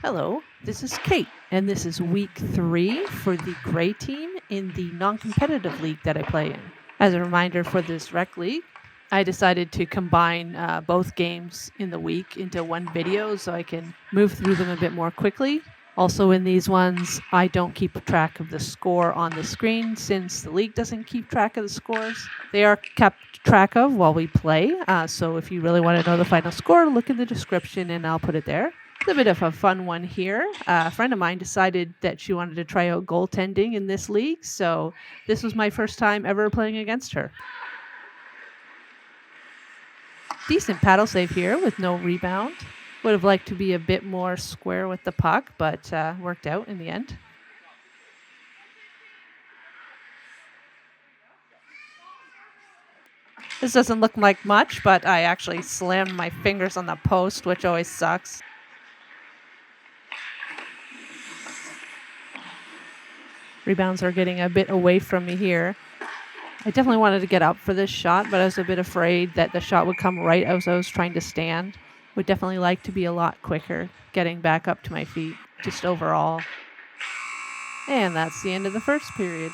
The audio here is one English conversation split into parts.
Hello, this is Kate, and this is week 3 for the Gray team in the non-competitive league that I play in. As a reminder for this rec league, I decided to combine both games in the week into one video so I can move through them a bit more quickly. Also in these ones, I don't keep track of the score on the screen since the league doesn't keep track of the scores. They are kept track of while we play, so if you really want to know the final score, look in the description and I'll put it there. A bit of a fun one here. A friend of mine decided that she wanted to try out goaltending in this league, so this was my first time ever playing against her. Decent paddle save here with no rebound. Would have liked to be a bit more square with the puck, but worked out in the end. This doesn't look like much, but I actually slammed my fingers on the post, which always sucks. Rebounds are getting a bit away from me here. I definitely wanted to get up for this shot, but I was a bit afraid that the shot would come right as I was trying to stand. Would definitely like to be a lot quicker getting back up to my feet, just overall. And that's the end of the first period.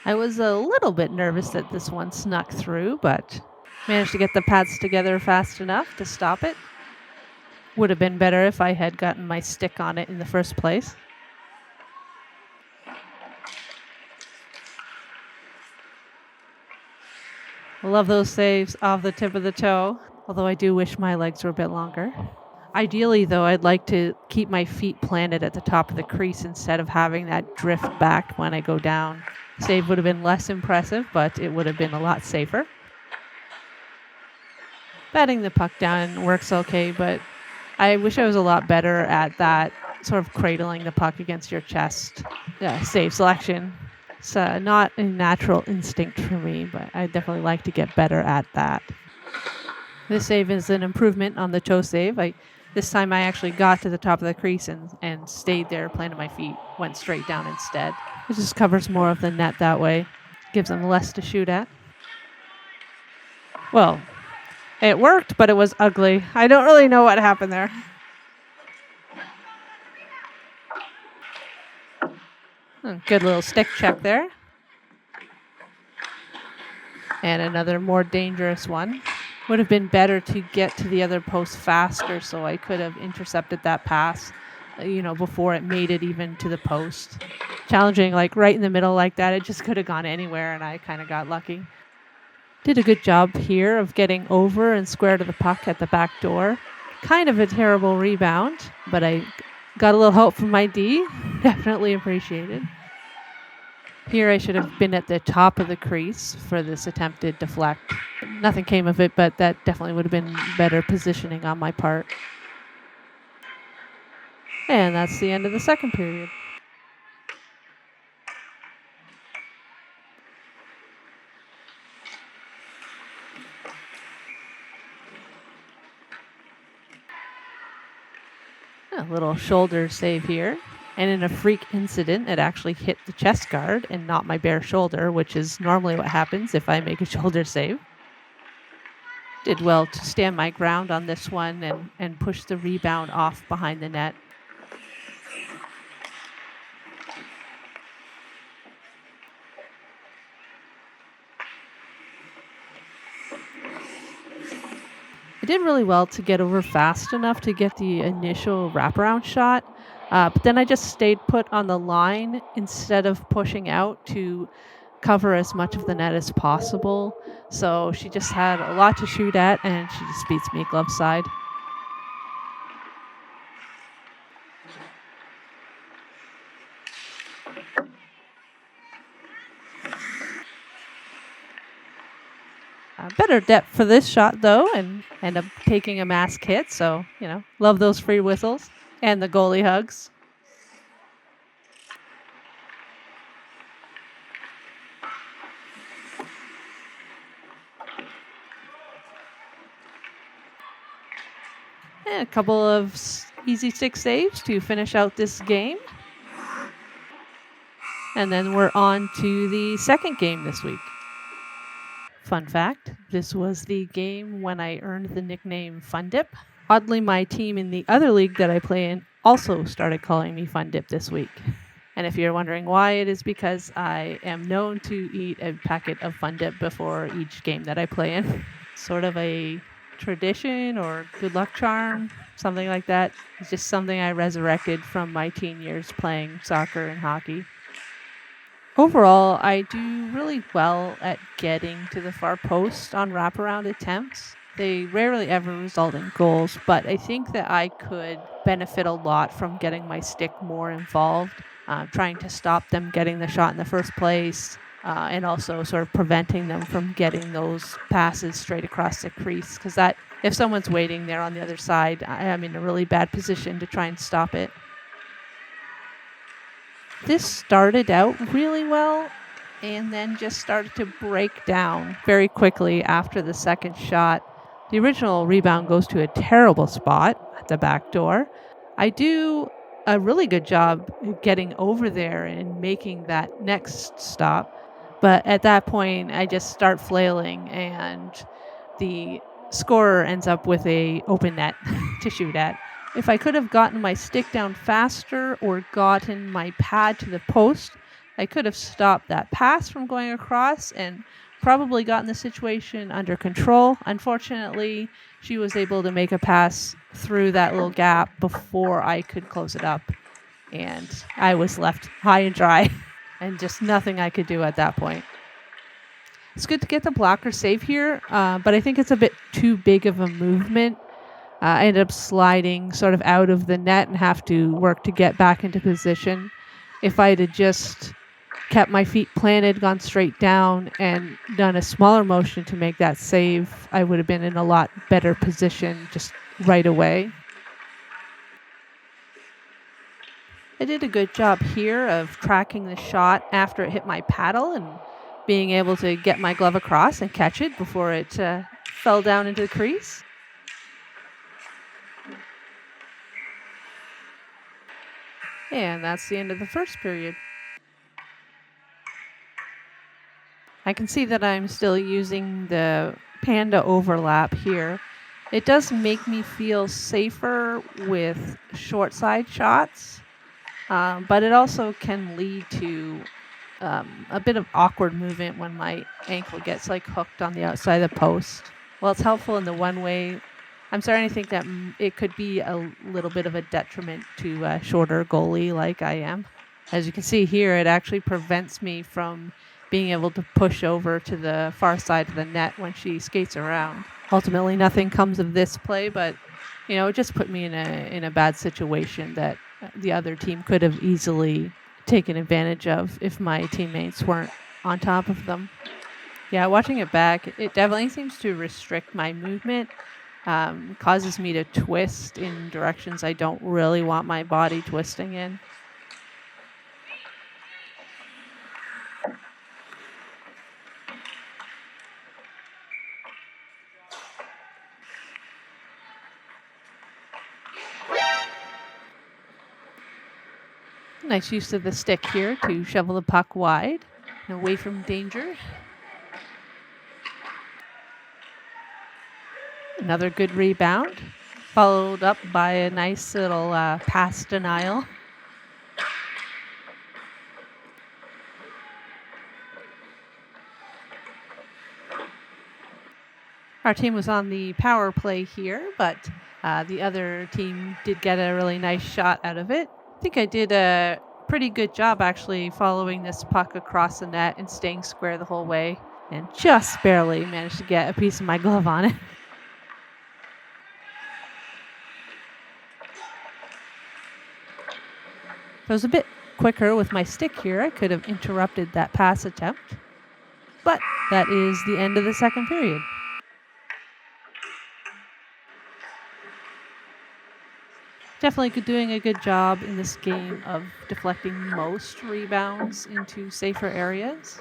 I was a little bit nervous that this one snuck through, but managed to get the pads together fast enough to stop it. Would have been better if I had gotten my stick on it in the first place. I love those saves off the tip of the toe, although I do wish my legs were a bit longer. Ideally, though, I'd like to keep my feet planted at the top of the crease instead of having that drift back when I go down. Save would have been less impressive, but it would have been a lot safer. Batting the puck down works okay, but I wish I was a lot better at that sort of cradling the puck against your chest save selection. It's not a natural instinct for me, but I'd definitely like to get better at that. This save is an improvement on the toe save. This time I actually got to the top of the crease and stayed there, planted my feet, went straight down instead. It just covers more of the net that way. Gives them less to shoot at. Well, it worked, but it was ugly. I don't really know what happened there. Good little stick check there. And another more dangerous one. Would have been better to get to the other post faster so I could have intercepted that pass, before it made it even to the post. Challenging, like right in the middle like that, it just could have gone anywhere and I kind of got lucky. Did a good job here of getting over and square to the puck at the back door. Kind of a terrible rebound, but I got a little help from my D. Definitely appreciated. Here I should have been at the top of the crease for this attempted deflect. Nothing came of it, but that definitely would have been better positioning on my part. And that's the end of the second period. A little shoulder save here. And in a freak incident, it actually hit the chest guard and not my bare shoulder, which is normally what happens if I make a shoulder save. Did well to stand my ground on this one and push the rebound off behind the net. I did really well to get over fast enough to get the initial wraparound shot, but then I just stayed put on the line instead of pushing out to cover as much of the net as possible. So she just had a lot to shoot at, and she just beats me glove side. Better depth for this shot, though, and end up taking a mask hit. So, love those free whistles and the goalie hugs. And a couple of easy stick saves to finish out this game. And then we're on to the second game this week. Fun fact, this was the game when I earned the nickname Fun Dip. Oddly, my team in the other league that I play in also started calling me Fun Dip this week. And if you're wondering why, it is because I am known to eat a packet of Fun Dip before each game that I play in. Sort of a tradition or good luck charm, something like that. It's just something I resurrected from my teen years playing soccer and hockey. Overall, I do really well at getting to the far post on wraparound attempts. They rarely ever result in goals, but I think that I could benefit a lot from getting my stick more involved, trying to stop them getting the shot in the first place, and also sort of preventing them from getting those passes straight across the crease. Because that, if someone's waiting there on the other side, I am in a really bad position to try and stop it. This started out really well and then just started to break down very quickly after the second shot. The original rebound goes to a terrible spot at the back door. I do a really good job getting over there and making that next stop. But at that point, I just start flailing and the scorer ends up with a open net to shoot at. If I could have gotten my stick down faster or gotten my pad to the post, I could have stopped that pass from going across and probably gotten the situation under control. Unfortunately, she was able to make a pass through that little gap before I could close it up. And I was left high and dry and just nothing I could do at that point. It's good to get the blocker save here, but I think it's a bit too big of a movement. I ended up sliding sort of out of the net and have to work to get back into position. If I had just kept my feet planted, gone straight down, and done a smaller motion to make that save, I would have been in a lot better position just right away. I did a good job here of tracking the shot after it hit my paddle and being able to get my glove across and catch it before it fell down into the crease. And that's the end of the first period. I can see that I'm still using the panda overlap here. It does make me feel safer with short side shots, but it also can lead to a bit of awkward movement when my ankle gets like hooked on the outside of the post. Well, it's helpful in the one way. I'm starting to think that it could be a little bit of a detriment to a shorter goalie like I am. As you can see here, it actually prevents me from being able to push over to the far side of the net when she skates around. Ultimately, nothing comes of this play, but it just put me in a bad situation that the other team could have easily taken advantage of if my teammates weren't on top of them. Yeah, watching it back, it definitely seems to restrict my movement. Causes me to twist in directions I don't really want my body twisting in. Nice use of the stick here to shovel the puck wide and away from danger. Another good rebound, followed up by a nice little pass denial. Our team was on the power play here, but the other team did get a really nice shot out of it. I think I did a pretty good job actually following this puck across the net and staying square the whole way, and just barely managed to get a piece of my glove on it. If I was a bit quicker with my stick here, I could have interrupted that pass attempt. But that is the end of the second period. Definitely doing a good job in this game of deflecting most rebounds into safer areas.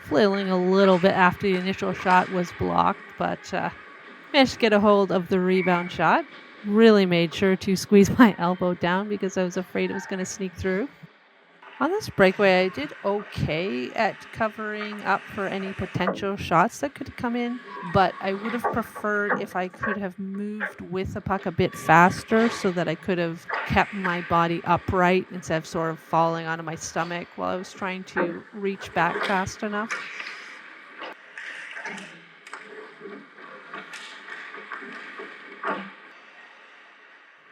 flailing a little bit after the initial shot was blocked, but managed to get a hold of the rebound shot. Really made sure to squeeze my elbow down because I was afraid it was going to sneak through. On this breakaway, I did okay at covering up for any potential shots that could come in, but I would have preferred if I could have moved with the puck a bit faster so that I could have kept my body upright instead of sort of falling onto my stomach while I was trying to reach back fast enough.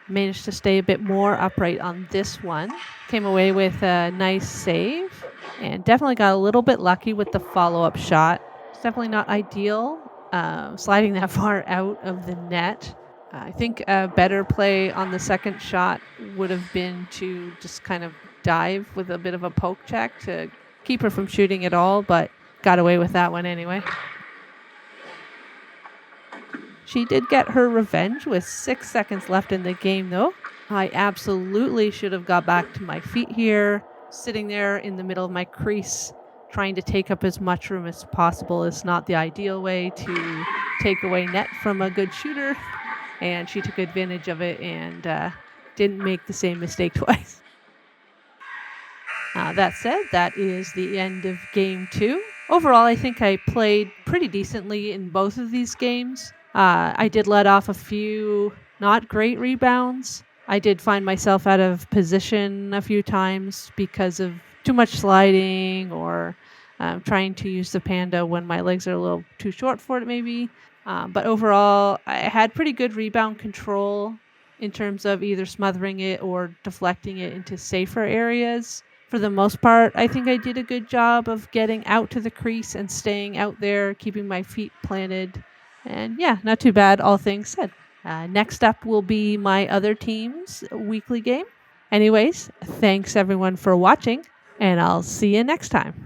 Managed to stay a bit more upright on this one. Came away with a nice save and definitely got a little bit lucky with the follow-up shot. It's definitely not ideal, sliding that far out of the net. I think a better play on the second shot would have been to just kind of dive with a bit of a poke check to keep her from shooting at all, but got away with that one anyway. She did get her revenge with 6 seconds left in the game, though. I absolutely should have got back to my feet here, sitting there in the middle of my crease, trying to take up as much room as possible is not the ideal way to take away net from a good shooter, and she took advantage of it and didn't make the same mistake twice. That said, that is the end of game 2. Overall, I think I played pretty decently in both of these games. I did let off a few not great rebounds. I did find myself out of position a few times because of too much sliding or trying to use the panda when my legs are a little too short for it maybe. But overall, I had pretty good rebound control in terms of either smothering it or deflecting it into safer areas. For the most part, I think I did a good job of getting out to the crease and staying out there, keeping my feet planted. And yeah, not too bad, all things said. Next up will be my other team's weekly game. Anyways, thanks everyone for watching, and I'll see you next time.